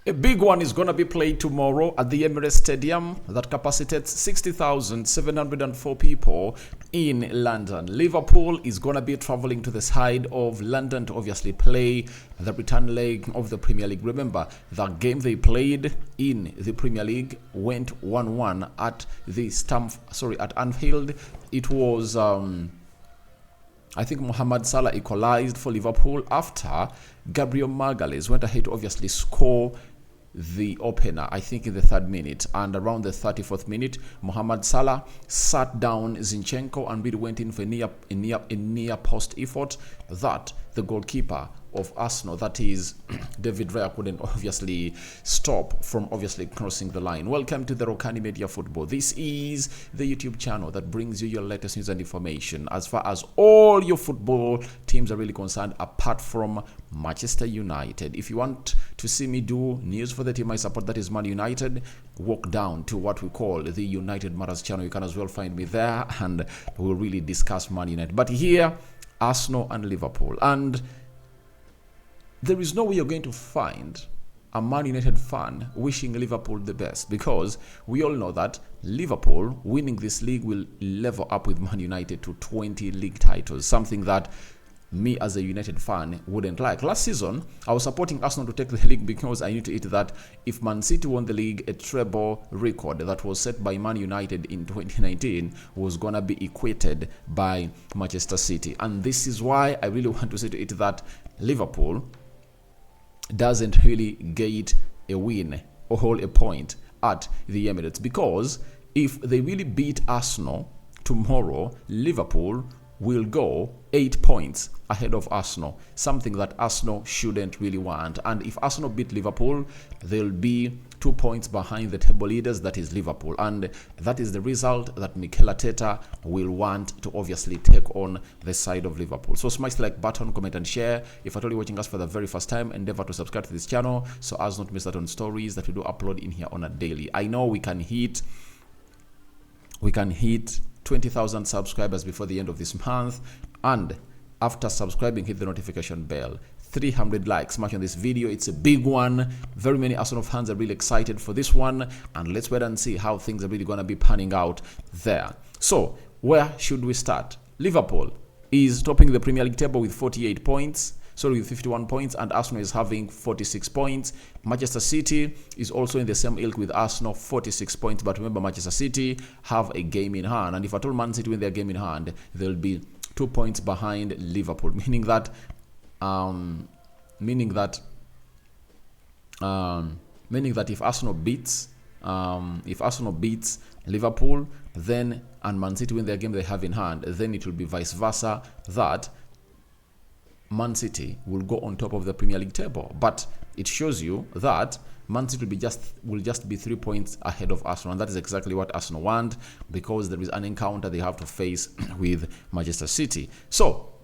A big one is going to be played tomorrow at the Emirates Stadium that capacitates 60,704 people in London. Liverpool is going to be traveling to the side of London to obviously play the return leg of the Premier League. Remember, the game they played in the Premier League went 1-1 at at Anfield. It was I think Mohamed Salah equalized for Liverpool after Gabriel Magalhaes went ahead to obviously score the opener, I think in the 3rd minute, and around the 34th minute, Mohamed Salah sat down Zinchenko and really went in for a near post effort that the goalkeeper of Arsenal, that is David Raya, couldn't obviously stop from obviously crossing the line. Welcome to the Rokani Media Football. This is the YouTube channel that brings you your latest news and information as far as all your football teams are really concerned, apart from Manchester United. If you want to see me do news for the team I support, that is Man United, walk down to what we call the United Matters channel. You can as well find me there, and we'll really discuss Man United. But here, Arsenal and Liverpool. And there is no way you're going to find a Man United fan wishing Liverpool the best, because we all know that Liverpool winning this league will level up with Man United to 20 league titles, something that me as a United fan wouldn't like. Last season, I was supporting Arsenal to take the league because I knew to it that if Man City won the league, a treble record that was set by Man United in 2019 was going to be equated by Manchester City. And this is why I really want to say to it that Liverpool doesn't really get a win or hold a point at the Emirates, because if they really beat Arsenal tomorrow, Liverpool will go 8 points ahead of Arsenal, something that Arsenal shouldn't really want. And if Arsenal beat Liverpool, they'll be 2 points behind the table leaders, that is Liverpool. And that is the result that Mikel Arteta will want to obviously take on the side of Liverpool. So smash the like button, comment and share. If you're watching us for the very first time, endeavor to subscribe to this channel so as not to miss out on stories that we do upload in here on a daily. I know we can hit 20,000 subscribers before the end of this month, and after subscribing, hit the notification bell. 300 likes, smash on this video. It's a big one. Very many Arsenal fans are really excited for this one, and let's wait and see how things are really going to be panning out there. So where should we start? Liverpool is topping the Premier League table with 48 points. With 51 points, and Arsenal is having 46 points. Manchester City is also in the same ilk with Arsenal, 46 points. But remember, Manchester City have a game in hand, and if at all Man City win their game in hand, they'll be 2 points behind Liverpool, meaning that if Arsenal beats Liverpool, then and Man City win their game they have in hand, then it will be vice versa, that Man City will go on top of the Premier League table. But it shows you that Man City will just be 3 points ahead of Arsenal, and that is exactly what Arsenal want, because there is an encounter they have to face with Manchester City. So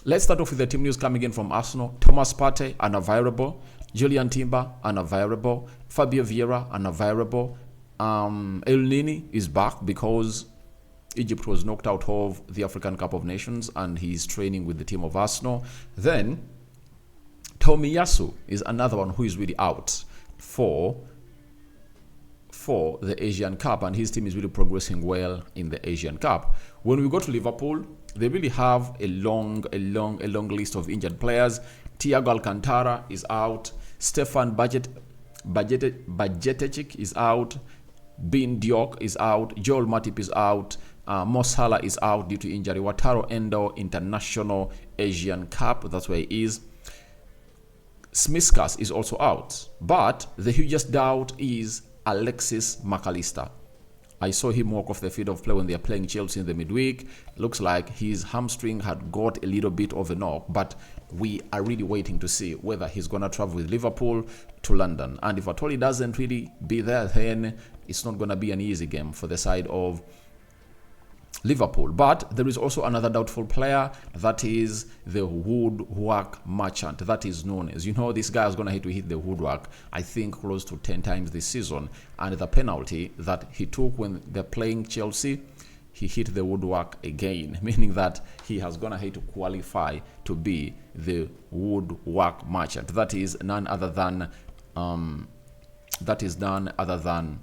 let's start off with the team news coming in from Arsenal. Thomas Partey, unavailable. Julian Timber, unavailable. Fabio Vieira, unavailable. El Nini is back because Egypt was knocked out of the African Cup of Nations, and he's training with the team of Arsenal. Then Tomiyasu is another one who is really out for the Asian Cup, and his team is really progressing well in the Asian Cup. When we go to Liverpool, they really have a long list of injured players. Thiago Alcantara is out. Stefan Bajcetic is out. Bin Diok is out. Joel Matip is out. Mo Salah is out due to injury. Wataru Endo, International Asian Cup, that's where he is. Smiskas is also out. But the hugest doubt is Alexis McAllister. I saw him walk off the field of play when they are playing Chelsea in the midweek. Looks like his hamstring had got a little bit of a knock, but we are really waiting to see whether he's going to travel with Liverpool to London. And if at all he doesn't really be there, then it's not going to be an easy game for the side of Liverpool. But there is also another doubtful player, that is the woodwork merchant, that is Nunes. You know, this guy is going to hit the woodwork, I think, close to 10 times this season. And the penalty that he took when they're playing Chelsea, he hit the woodwork again, meaning that he has gone ahead to qualify to be the woodwork merchant. That is none other than that is none other than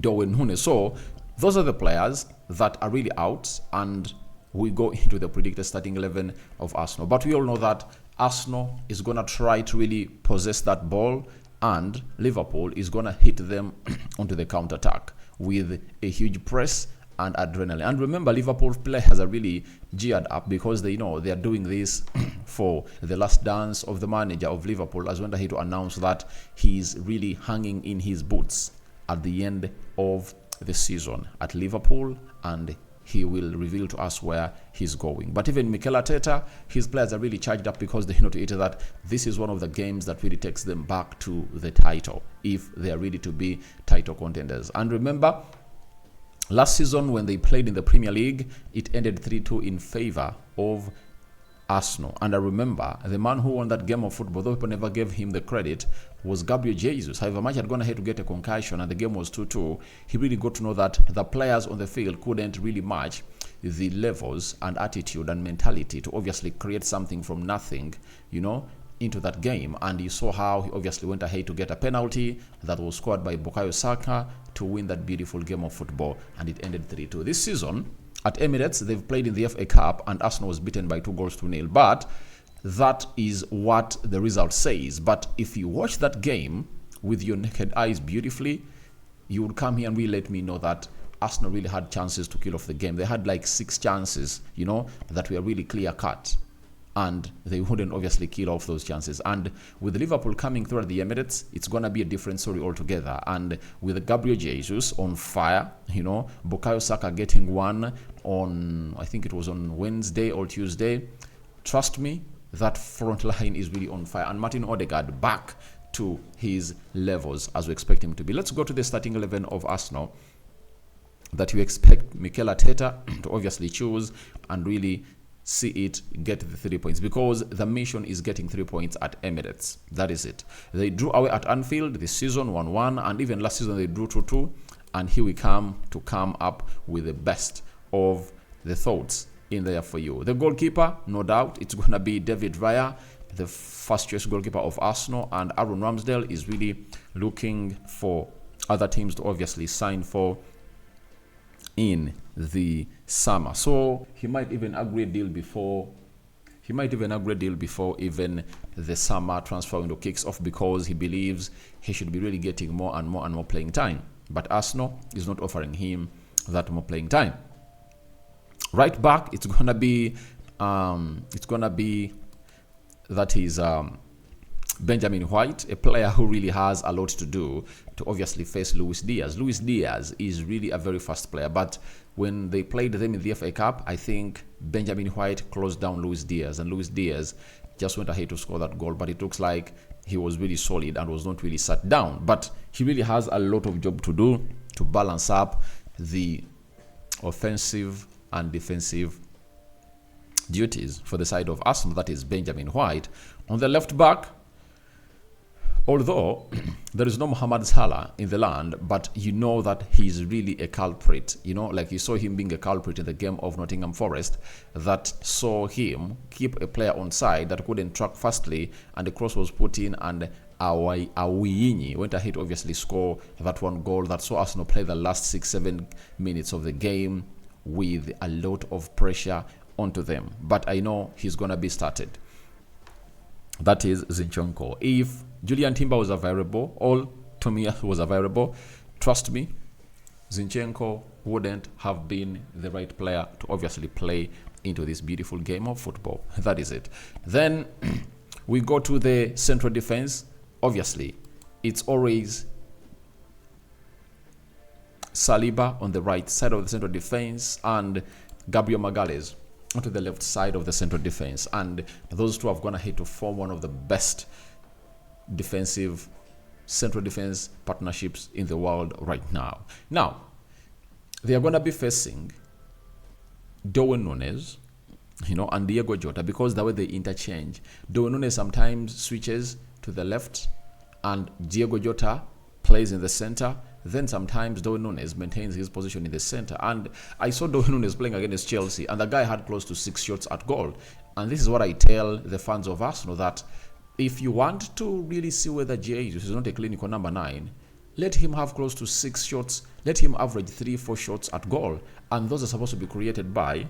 Darwin Núñez. So those are the players that are really out, and we go into the predicted starting 11 of Arsenal. But we all know that Arsenal is going to try to really possess that ball, and Liverpool is going to hit them onto the counter-attack with a huge press and adrenaline. And remember, Liverpool players are really geared up because they know they are doing this for the last dance of the manager of Liverpool, as when he to announce that he's really hanging in his boots at the end of the season at Liverpool, and he will reveal to us where he's going. But even Mikel Arteta, his players are really charged up because they know to it that this is one of the games that really takes them back to the title if they are ready to be title contenders. And remember, last season when they played in the Premier League, it ended 3-2 in favor of Arsenal. And I remember the man who won that game of football, though people never gave him the credit, was Gabriel Jesus. However much had gone ahead to get a concussion and the game was 2-2, he really got to know that the players on the field couldn't really match the levels and attitude and mentality to obviously create something from nothing, into that game. And you saw how he obviously went ahead to get a penalty that was scored by Bukayo Saka to win that beautiful game of football, and it ended 3-2. This season at Emirates, they've played in the FA Cup and Arsenal was beaten by 2-0. But that is what the result says. But if you watch that game with your naked eyes beautifully, you would come here and really let me know that Arsenal really had chances to kill off the game. They had like 6 chances, that were really clear cut, and they wouldn't obviously kill off those chances. And with Liverpool coming through at the Emirates, it's going to be a different story altogether. And with Gabriel Jesus on fire, Bukayo Saka getting one on, I think it was on Wednesday or Tuesday, trust me, that front line is really on fire. And Martin Odegaard back to his levels as we expect him to be. Let's go to the starting 11 of Arsenal that you expect Mikel Arteta to obviously choose and really see it get the 3 points, because the mission is getting 3 points at Emirates. That is it. They drew away at Anfield this season 1-1, and even last season they drew 2-2, and here we come to come up with the best of the thoughts in there for you. The goalkeeper, no doubt, it's going to be David Raya, the first choice goalkeeper of Arsenal, and Aaron Ramsdale is really looking for other teams to obviously sign for in the summer. So he might even agree a deal before even the summer transfer window kicks off, because he believes he should be really getting more and more playing time. But Arsenal is not offering him that more playing time. Right back, it's gonna be that he's Benjamin White, a player who really has a lot to do to obviously face Luis Diaz. Luis Diaz is really a very fast player, but when they played them in the FA Cup, I think Benjamin White closed down Luis Diaz, and Luis Diaz just went ahead to score that goal, but it looks like he was really solid and was not really sat down. But he really has a lot of job to do to balance up the offensive and defensive duties for the side of Arsenal, that is Benjamin White. On the left back, although there is no Mohamed Salah in the land, but you know that he's really a culprit. Like you saw him being a culprit in the game of Nottingham Forest, that saw him keep a player on side that couldn't track fastly, and the cross was put in, and Awiyinyi went ahead to obviously score that one goal that saw Arsenal play the last 6-7 minutes of the game with a lot of pressure onto them. But I know he's going to be started. That is Zinchenko. If Julian Timber was available, or Tomiyasu was available, trust me, Zinchenko wouldn't have been the right player to obviously play into this beautiful game of football. That is it. Then we go to the central defense. Obviously, it's always Saliba on the right side of the central defense and Gabriel Magalhaes onto the left side of the central defense. And those two have gone ahead to form one of the best defensive central defense partnerships in the world right now. Now, they are going to be facing Darwin Núñez, and Diego Jota, because the way they interchange. Darwin Núñez sometimes switches to the left and Diego Jota plays in the center. Then sometimes Darwin Núñez maintains his position in the center. And I saw Darwin Núñez playing against Chelsea, and the guy had close to 6 shots at goal. And this is what I tell the fans of Arsenal, that if you want to really see whether Jesus is not a clinical number 9, let him have close to 6 shots. Let him average 3-4 shots at goal. And those are supposed to be created by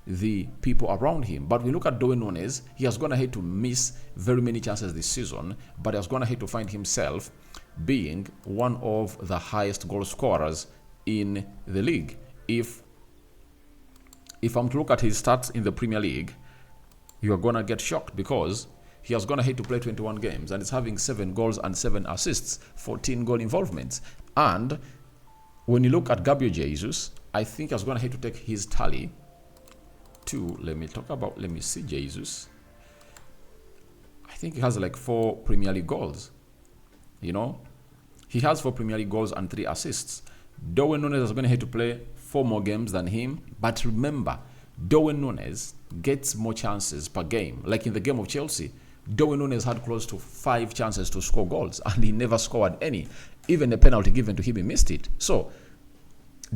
the people around him. But we look at Darwin Núñez. He has gone ahead to miss very many chances this season, but he has gone ahead to find himself being one of the highest goal scorers in the league. If I'm to look at his stats in the Premier League, you are going to get shocked because he has gone ahead to play 21 games and is having 7 goals and 7 assists, 14 goal involvements. And when you look at Gabriel Jesus, I think he has gone ahead to take his tally to, let me see Jesus. I think he has like 4 Premier League goals. You know, he has 4 Premier League goals and 3 assists. Darwin Núñez is going ahead to play 4 more games than him. But remember, Darwin Núñez gets more chances per game. Like in the game of Chelsea, Darwin Núñez had close to 5 chances to score goals and he never scored any. Even the penalty given to him, he missed it. So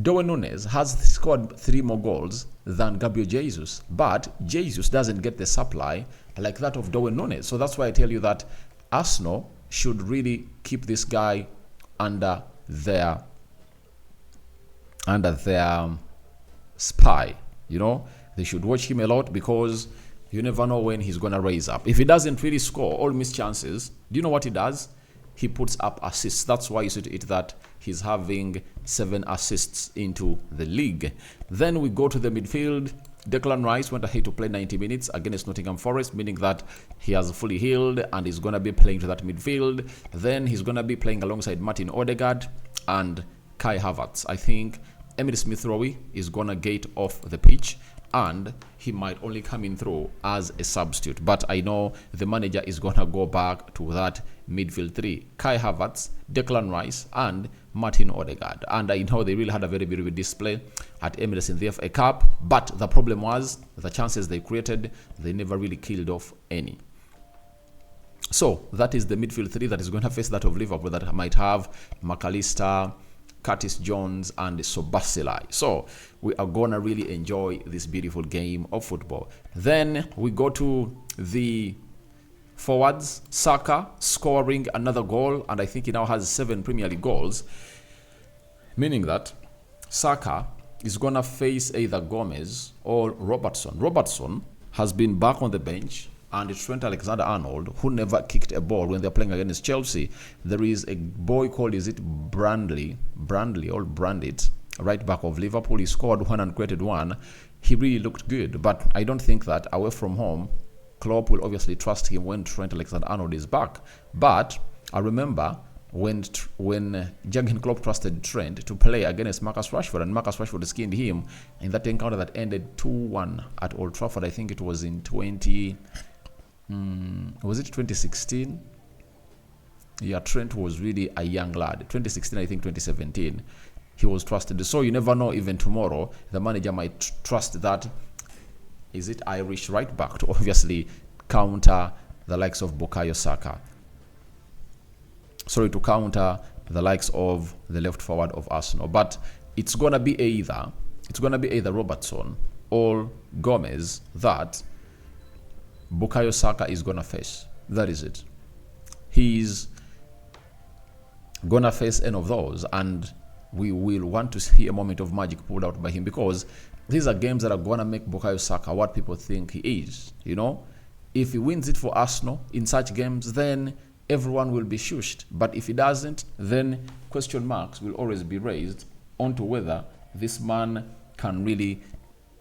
Darwin Núñez has scored 3 more goals than Gabriel Jesus, but Jesus doesn't get the supply like that of Darwin Núñez. So that's why I tell you that Arsenal should really keep this guy under their spy. You know, they should watch him a lot because you never know when he's going to raise up. If he doesn't really score all missed chances, do you know what he does? He puts up assists. That's why you see it that he's having 7 assists into the league. Then we go to the midfield. Declan Rice went ahead to play 90 minutes against Nottingham Forest, meaning that he has fully healed and is going to be playing to that midfield. Then he's going to be playing alongside Martin Odegaard and Kai Havertz. I think Emile Smith-Rowe is going to gate off the pitch and he might only come in through as a substitute. But I know the manager is going to go back to that midfield 3. Kai Havertz, Declan Rice and Martin Odegaard. And I know they really had a very, very good display at Emirates in the FA Cup. But the problem was the chances they created, they never really killed off any. So that is the midfield 3 that is going to face that of Liverpool that might have McAllister, Curtis Jones and Szoboszlai. So we are gonna really enjoy this beautiful game of football. Then we go to the forwards. Saka scoring another goal, and I think he now has 7 Premier League goals, meaning that Saka is gonna face either Gomez or Robertson. Robertson has been back on the bench, and Trent Alexander-Arnold, who never kicked a ball when they're playing against Chelsea. There is a boy called, is it Brandley or Brandit, right back of Liverpool. He scored 1 and created 1. He really looked good, but I don't think that away from home, Klopp will obviously trust him when Trent Alexander-Arnold is back. But I remember when Jurgen Klopp trusted Trent to play against Marcus Rashford, and Marcus Rashford skinned him in that encounter that ended 2-1 at Old Trafford. I think it was in 2016? Yeah, Trent was really a young lad. 2016, I think 2017, he was trusted. So you never know, even tomorrow, the manager might trust that, is it Irish right back, to obviously counter the likes of Bukayo Saka. To counter the likes of the left forward of Arsenal. But it's going to be either Robertson or Gomez that Bukayo Saka is going to face. That is it. He's going to face any of those, and we will want to see a moment of magic pulled out by him, because these are games that are going to make Bukayo Saka what people think he is. You know, if he wins it for Arsenal in such games, then everyone will be shushed. But if he doesn't, then question marks will always be raised onto whether this man can really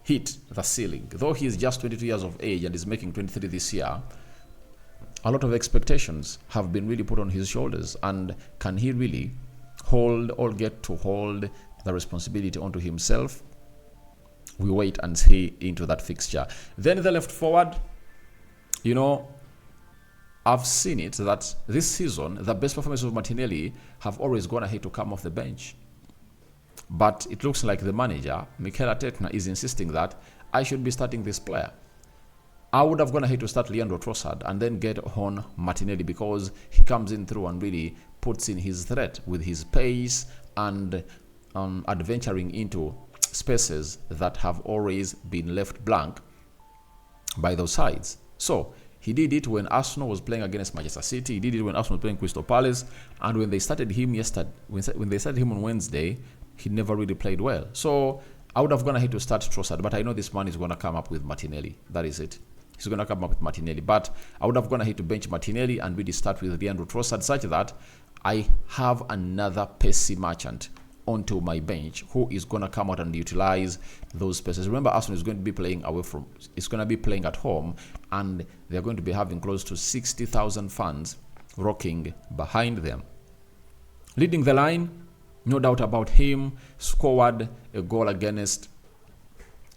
hit the ceiling. Though he is just 22 years of age and is making 23 this year, a lot of expectations have been really put on his shoulders. And can he really hold or get to hold the responsibility onto himself? We wait and see into that fixture. Then the left forward, you know, I've seen it that this season, the best performances of Martinelli have always gone ahead to come off the bench. But it looks like the manager, Mikel Arteta, is insisting that I should be starting this player. I would have gone ahead to start Leandro Trossard and then get on Martinelli, because he comes in through and really puts in his threat with his pace and adventuring into spaces that have always been left blank by those sides. So He did it when Arsenal was playing against Manchester City. He did it when Arsenal was playing Crystal Palace. And when they started him when they started him on Wednesday, he never really played well. So I would have gone ahead to start Trossard, but I know this man is going to come up with Martinelli. That is it. He's going to come up with Martinelli. But I would have gone ahead to bench Martinelli and really start with Leandro Trossard, such that I have another pacey merchant onto my bench who is going to come out and utilize those spaces. Remember, Arsenal is going to be playing it's going to be playing at home, and they're going to be having close to 60,000 fans rocking behind them. Leading the line, no doubt about him, scored a goal against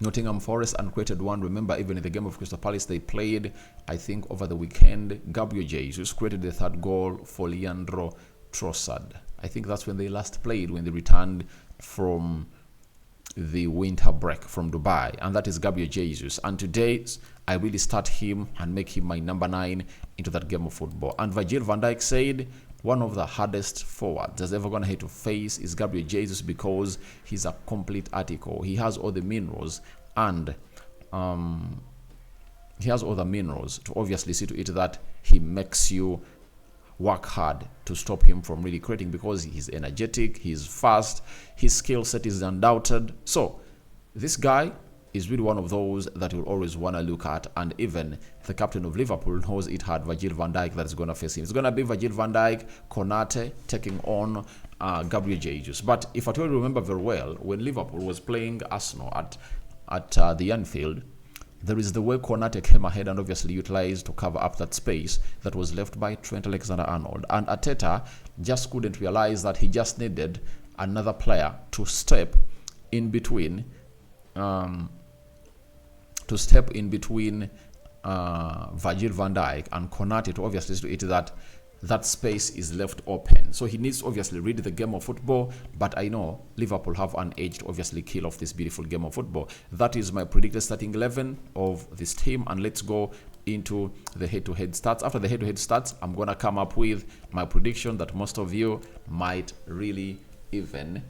Nottingham Forest and created one. Remember, even in the game of Crystal Palace they played, I think over the weekend, Gabriel Jesus created the third goal for Leandro Trossard. I think that's when they last played, when they returned from the winter break from Dubai, and that is Gabriel Jesus. And today I really start him and make him my number 9 into that game of football. And Virgil van Dijk said one of the hardest forwards that's ever going to have to face is Gabriel Jesus, because he's a complete article. He has all the minerals, and he has all the minerals to obviously see to it that he makes you work hard to stop him from really creating, because he's energetic, he's fast, his skill set is undoubted. So this guy is really one of those that you'll always want to look at, and even the captain of Liverpool knows it had Virgil van Dijk that is going to face him. It's going to be Virgil van Dijk, Konate taking on Gabriel Jesus. But if at all you remember very well, when Liverpool was playing Arsenal at the Anfield, there is the way Konate came ahead and obviously utilized to cover up that space that was left by Trent Alexander-Arnold. And Arteta just couldn't realize that he just needed another player to step in between Virgil van Dijk and Konate to obviously see to it that space is left open. So he needs to obviously read the game of football, but I know Liverpool have an edge to obviously kill off this beautiful game of football. That is my predicted starting 11 of this team, and let's go into the head-to-head stats. After the head-to-head stats, I'm going to come up with my prediction that most of you might really even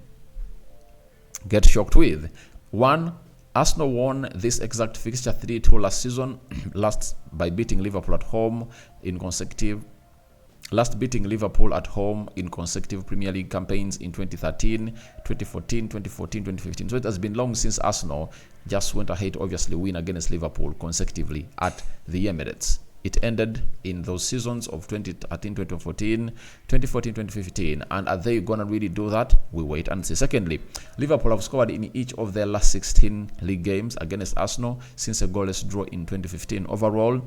get shocked with. 1, Arsenal won this exact fixture 3-2 last season, by beating Liverpool at home in consecutive beating Liverpool at home in consecutive Premier League campaigns in 2013, 2014, 2015. So it has been long since Arsenal just went ahead to obviously win against Liverpool consecutively at the Emirates. It ended in those seasons of 2013, 2014, 2014, 2015. And are they going to really do that? We wait and see. Secondly, Liverpool have scored in each of their last 16 league games against Arsenal since a goalless draw in 2015. Overall,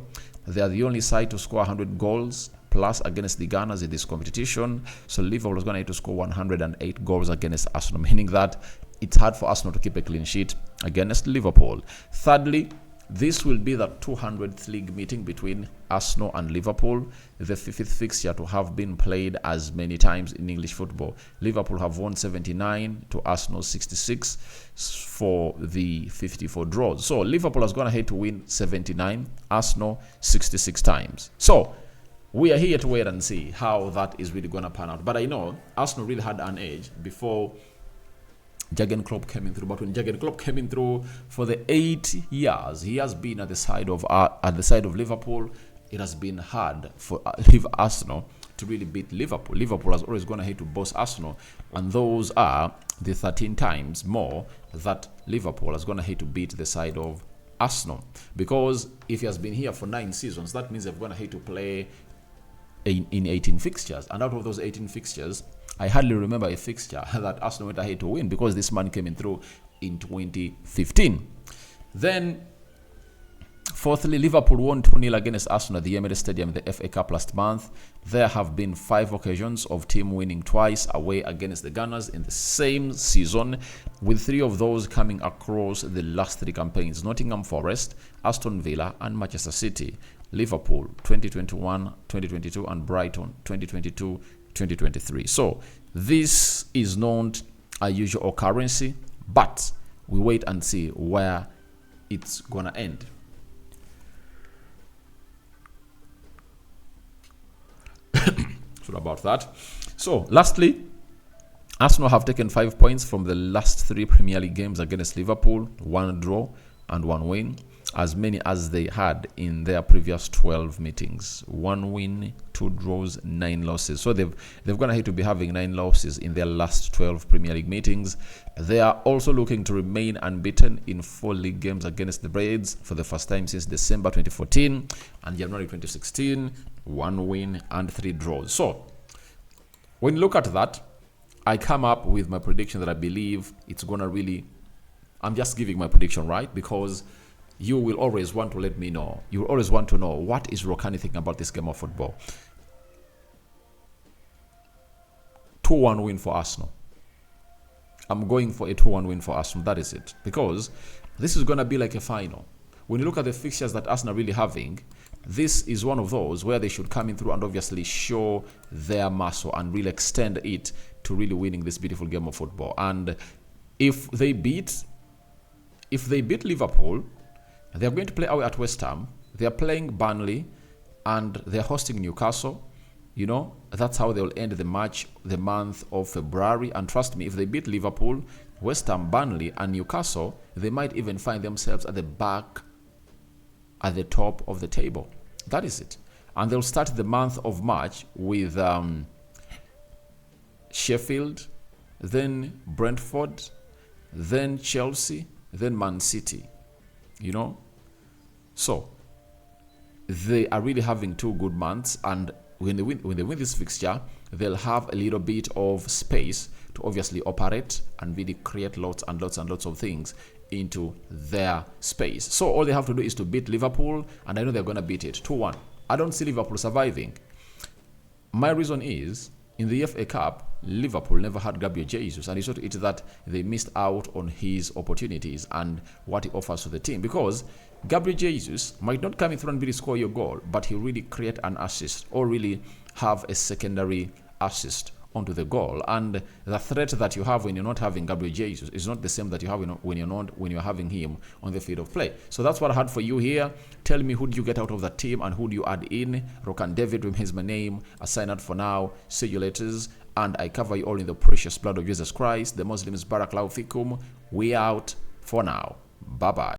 they are the only side to score 100 goals plus against the Gunners in this competition. So Liverpool is going to have to score 108 goals against Arsenal, meaning that it's hard for Arsenal to keep a clean sheet against Liverpool. Thirdly, this will be the 200th league meeting between Arsenal and Liverpool, the 50th fixture to have been played as many times in English football. Liverpool have won 79 to Arsenal 66 for the 54 draws. So Liverpool has gone ahead to win 79, Arsenal 66 times. So we are here to wait and see how that is really going to pan out. But I know Arsenal really had an edge before Jurgen Klopp came in through. But when Jurgen Klopp came in through, for the 8 years he has been at the side of Liverpool, it has been hard for Arsenal to really beat Liverpool. Liverpool has always gone ahead to boss Arsenal, and those are the 13 times more that Liverpool has gone ahead to beat the side of Arsenal. Because if he has been here for 9 seasons, that means they've gone ahead to play in 18 fixtures, and out of those 18 fixtures, I hardly remember a fixture that Arsenal went ahead to win, because this man came in through in 2015. Then, fourthly, Liverpool won 2-0 against Arsenal at the Emirates Stadium in the FA Cup last month. There have been 5 occasions of team winning twice away against the Gunners in the same season, with 3 of those coming across the last 3 campaigns: Nottingham Forest, Aston Villa, and Manchester City. Liverpool 2021, 2022, and Brighton 2022, 2023. So this is not a usual occurrence, but we wait and see where it's gonna end. Sorry about that. So lastly, Arsenal have taken 5 points from the last 3 Premier League games against Liverpool, 1 draw and 1 win. as many as they had in their previous 12 meetings. 1 win, 2 draws, 9 losses. So they've gone ahead to be having 9 losses in their last 12 Premier League meetings. They are also looking to remain unbeaten in 4 league games against the Reds for the first time since December 2014 and January 2016. 1 win and 3 draws. So when you look at that, I come up with my prediction that I believe it's going to really... I'm just giving my prediction, right? Because you will always want to let me know. You will always want to know, what is Rokani thinking about this game of football? 2-1 win for Arsenal. I'm going for a 2-1 win for Arsenal. That is it. Because this is going to be like a final. When you look at the fixtures that Arsenal are really having, this is one of those where they should come in through and obviously show their muscle and really extend it to really winning this beautiful game of football. And if they beat Liverpool, they're going to play away at West Ham. They're playing Burnley and they're hosting Newcastle. You know, that's how they'll end the match, the month of February. And trust me, if they beat Liverpool, West Ham, Burnley and Newcastle, they might even find themselves at the back, at the top of the table. That is it. And they'll start the month of March with Sheffield, then Brentford, then Chelsea, then Man City. You know, so they are really having 2 good months, and when they win this fixture, they'll have a little bit of space to obviously operate and really create lots and lots and lots of things into their space. So all they have to do is to beat Liverpool, and I know they're going to beat it 2-1. I don't see Liverpool surviving. My reason is, in the FA Cup, Liverpool never had Gabriel Jesus, and it's not it that they missed out on his opportunities and what he offers to the team, because Gabriel Jesus might not come in through and really score your goal, but he'll really create an assist or really have a secondary assist onto the goal. And the threat that you have when you're not having Gabriel Jesus is not the same that you have when you're having him on the field of play. So that's what I had for you here. Tell me, who do you get out of that team and who do you add in? Rokan David remains my name. I sign out for now. See you later. And I cover you all in the precious blood of Jesus Christ. The Muslims, Barakallahu Fikum. We out for now. Bye-bye.